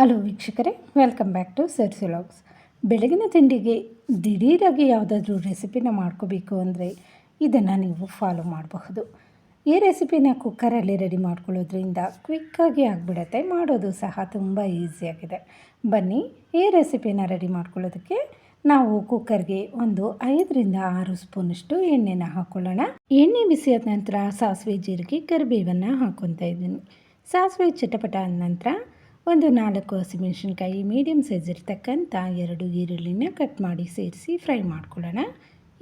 Hello ವೀಕ್ಷಕರೇ, welcome back to Sirsi vlogs. ಬೆಳಗಿನ ತಿಂಡಿಗೆ ದಿಢೀರಾಗಿ ಯಾವುದಾದ್ರೂ ರೆಸಿಪಿನ ಮಾಡ್ಕೋಬೇಕು ಅಂದರೆ ಇದನ್ನು ನೀವು ಫಾಲೋ ಮಾಡಬಹುದು. ಈ ರೆಸಿಪಿನ ಕುಕ್ಕರಲ್ಲಿ ರೆಡಿ ಮಾಡ್ಕೊಳ್ಳೋದ್ರಿಂದ ಕ್ವಿಕ್ಕಾಗಿ ಆಗಿಬಿಡತ್ತೆ, ಮಾಡೋದು ಸಹ ತುಂಬ ಈಸಿಯಾಗಿದೆ. ಬನ್ನಿ, ಈ ರೆಸಿಪಿನ ರೆಡಿ ಮಾಡ್ಕೊಳ್ಳೋದಕ್ಕೆ ನಾವು ಕುಕ್ಕರ್ಗೆ ಒಂದು 5ರಿಂದ 6 ಸ್ಪೂನಷ್ಟು ಎಣ್ಣೆನ ಹಾಕ್ಕೊಳ್ಳೋಣ. ಎಣ್ಣೆ ಬಿಸಿಯಾದ ನಂತರ ಸಾಸಿವೆ, ಜೀರಿಗೆ, ಕರಿಬೇವನ್ನು ಹಾಕ್ಕೊತಾ ಇದ್ದೀನಿ. ಸಾಸಿವೆ ಚಟಪಟ ಆದ ನಂತರ ಒಂದು 4 ಹಸಿಮೆಣಸಿನ್ಕಾಯಿ, ಮೀಡಿಯಮ್ ಸೈಜ್ ಇರ್ತಕ್ಕಂಥ 2 ಈರುಳ್ಳಿನ ಕಟ್ ಮಾಡಿ ಸೇರಿಸಿ ಫ್ರೈ ಮಾಡ್ಕೊಳ್ಳೋಣ.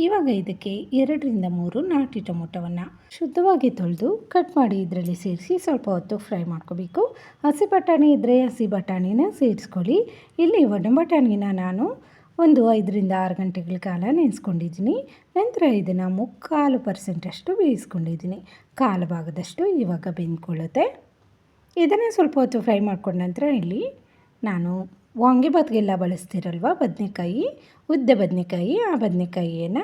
ಇವಾಗ ಇದಕ್ಕೆ 2ರಿಂದ 3 ನಾಟಿ ಟೊಮೊಟೊವನ್ನು ಶುದ್ಧವಾಗಿ ತೊಳೆದು ಕಟ್ ಮಾಡಿ ಇದರಲ್ಲಿ ಸೇರಿಸಿ ಸ್ವಲ್ಪ ಹೊತ್ತು ಫ್ರೈ ಮಾಡ್ಕೋಬೇಕು. ಹಸಿ ಬಟಾಣಿ ಇದ್ದರೆ ಹಸಿ ಬಟಾಣಿನ ಸೇರಿಸ್ಕೊಳ್ಳಿ. ಇಲ್ಲಿ ಒಣ ಬಟಾಣಿನ ನಾನು ಒಂದು 5ರಿಂದ 6 ಗಂಟೆಗಳ ಕಾಲ ನೆನೆಸ್ಕೊಂಡಿದ್ದೀನಿ. ನಂತರ ಇದನ್ನು 3/4% ಬೇಯಿಸ್ಕೊಂಡಿದ್ದೀನಿ. ಕಾಲು ಭಾಗದಷ್ಟು ಇವಾಗ ಬೆಂದ್ಕೊಳ್ಳುತ್ತೆ. ಇದನ್ನು ಸ್ವಲ್ಪ ಹೊತ್ತು ಫ್ರೈ ಮಾಡ್ಕೊಂಡ ನಂತರ ಇಲ್ಲಿ ನಾನು ವಾಂಗಿಬಾತ್ಗೆಲ್ಲ ಬಳಸ್ತಿರಲ್ವ ಬದನೆಕಾಯಿ, ಉದ್ದ ಬದನೆಕಾಯಿ, ಆ ಬದನೆಕಾಯಿಯನ್ನು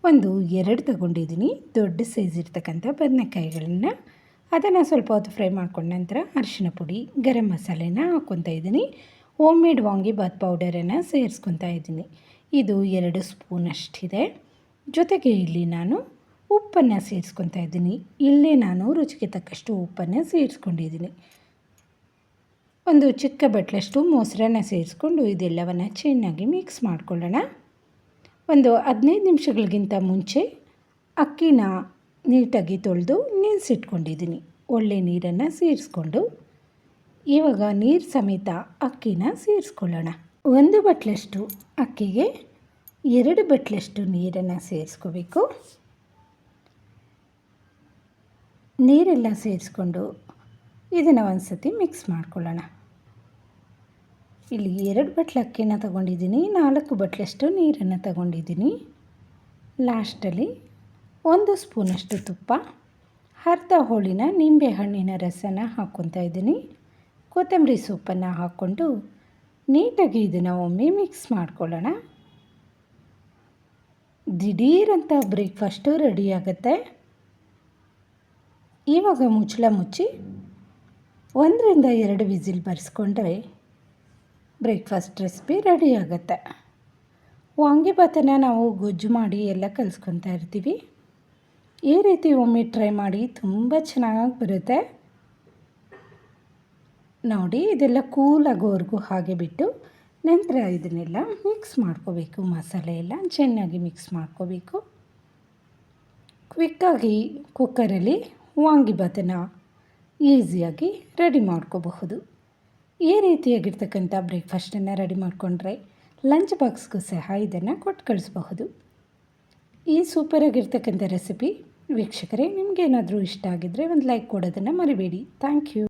ಒಂದು 2 ತಗೊಂಡಿದ್ದೀನಿ. ದೊಡ್ಡ ಸೈಜ್ ಇರ್ತಕ್ಕಂಥ ಬದನೆಕಾಯಿಗಳನ್ನು ಅದನ್ನು ಸ್ವಲ್ಪ ಹೊತ್ತು ಫ್ರೈ ಮಾಡ್ಕೊಂಡ ನಂತರ ಅರಿಶಿನ ಪುಡಿ, ಗರಂ ಮಸಾಲೆನ ಹಾಕ್ಕೊತಾ ಇದ್ದೀನಿ. ಹೋಮ್ ಮೇಡ್ ವಾಂಗಿಬಾತ್ ಪೌಡರನ್ನು ಸೇರಿಸ್ಕೊತಾ ಇದ್ದೀನಿ. ಇದು 2 ಸ್ಪೂನಷ್ಟಿದೆ. ಜೊತೆಗೆ ಇಲ್ಲಿ ನಾನು ಉಪ್ಪನ್ನು ಸೇರಿಸ್ಕೊತಾ ಇದ್ದೀನಿ. ಇಲ್ಲೇ ನಾನು ರುಚಿಗೆ ತಕ್ಕಷ್ಟು ಉಪ್ಪನ್ನು ಸೇರಿಸ್ಕೊಂಡಿದ್ದೀನಿ. ಒಂದು ಚಿಕ್ಕ ಬಟ್ಲಷ್ಟು ಮೊಸರನ್ನ ಸೇರಿಸ್ಕೊಂಡು ಇದೆಲ್ಲವನ್ನು ಚೆನ್ನಾಗಿ ಮಿಕ್ಸ್ ಮಾಡ್ಕೊಳ್ಳೋಣ. ಒಂದು 15 ನಿಮಿಷಗಳಿಗಿಂತ ಮುಂಚೆ ಅಕ್ಕಿನ ನೀಟಾಗಿ ತೊಳೆದು ನೆನೆಸಿಟ್ಕೊಂಡಿದ್ದೀನಿ. ಒಳ್ಳೆ ನೀರನ್ನು ಸೇರಿಸ್ಕೊಂಡು ಇವಾಗ ನೀರು ಸಮೇತ ಅಕ್ಕಿನ ಸೇರಿಸ್ಕೊಳ್ಳೋಣ. 1 ಬಟ್ಲಷ್ಟು ಅಕ್ಕಿಗೆ 2 ಬಟ್ಲಷ್ಟು ನೀರನ್ನು ಸೇರಿಸ್ಕೋಬೇಕು. ನೀರೆಲ್ಲ ಸೇರಿಸ್ಕೊಂಡು ಇದನ್ನು ಒಂದು ಸತಿ ಮಿಕ್ಸ್ ಮಾಡ್ಕೊಳ್ಳೋಣ. ಇಲ್ಲಿ 2 ಬಟ್ಲು ಅಕ್ಕಿನ ತಗೊಂಡಿದ್ದೀನಿ, 4 ಬಟ್ಲಷ್ಟು ನೀರನ್ನು ತಗೊಂಡಿದ್ದೀನಿ. ಲಾಸ್ಟಲ್ಲಿ 1 ಸ್ಪೂನಷ್ಟು ತುಪ್ಪ, ಅರ್ಧ ಹೋಳಿನ ನಿಂಬೆ ಹಣ್ಣಿನ ರಸನ ಹಾಕ್ಕೊತಾ ಇದ್ದೀನಿ. ಕೊತ್ತಂಬರಿ ಸೊಪ್ಪನ್ನು ಹಾಕ್ಕೊಂಡು ನೀಟಾಗಿ ಇದನ್ನು ಒಮ್ಮೆ ಮಿಕ್ಸ್ ಮಾಡ್ಕೊಳ್ಳೋಣ. ದಿಢೀರಂತ ಬ್ರೇಕ್ಫಾಸ್ಟು ರೆಡಿ ಆಗುತ್ತೆ. ಇವಾಗ ಮುಚ್ಚಳ ಮುಚ್ಚಿ 1ರಿಂದ 2 ವಿಸಿಲ್ ಬರೆಸ್ಕೊಂಡ್ರೆ ಬ್ರೇಕ್ಫಾಸ್ಟ್ ರೆಸಿಪಿ ರೆಡಿ ಆಗುತ್ತೆ. ವಾಂಗಿಬಾತನ್ನು ನಾವು ಗೊಜ್ಜು ಮಾಡಿ ಎಲ್ಲ ಕಲಿಸ್ಕೊತಾ ಇರ್ತೀವಿ. ಈ ರೀತಿ ಒಮ್ಮೆ ಟ್ರೈ ಮಾಡಿ, ತುಂಬ ಚೆನ್ನಾಗಿ ಬರುತ್ತೆ. ನೋಡಿ, ಇದೆಲ್ಲ ಕೂಲ್ ಆಗೋವರೆಗೂ ಹಾಗೆ ಬಿಟ್ಟು ನಂತರ ಇದನ್ನೆಲ್ಲ ಮಿಕ್ಸ್ ಮಾಡ್ಕೋಬೇಕು. ಮಸಾಲೆ ಎಲ್ಲ ಚೆನ್ನಾಗಿ ಮಿಕ್ಸ್ ಮಾಡ್ಕೋಬೇಕು. ಕ್ವಿಕ್ಕಾಗಿ ಕುಕ್ಕರಲ್ಲಿ ವಾಂಗಿಬಾತನ್ನು ಈಸಿಯಾಗಿ ರೆಡಿ ಮಾಡ್ಕೋಬಹುದು. ಈ ರೀತಿಯಾಗಿರ್ತಕ್ಕಂಥ ಬ್ರೇಕ್ಫಾಸ್ಟನ್ನು ರೆಡಿ ಮಾಡಿಕೊಂಡ್ರೆ ಲಂಚ್ ಬಾಕ್ಸ್ಗೂ ಸಹ ಇದನ್ನು ಕೊಟ್ಟು ಕಳಿಸ್ಬಹುದು. ಈ ಸೂಪರಾಗಿರ್ತಕ್ಕಂಥ ರೆಸಿಪಿ ವೀಕ್ಷಕರೇ, ನಿಮಗೇನಾದರೂ ಇಷ್ಟ ಆಗಿದ್ದರೆ ಒಂದು ಲೈಕ್ ಕೊಡೋದನ್ನು ಮರಿಬೇಡಿ. Thank you.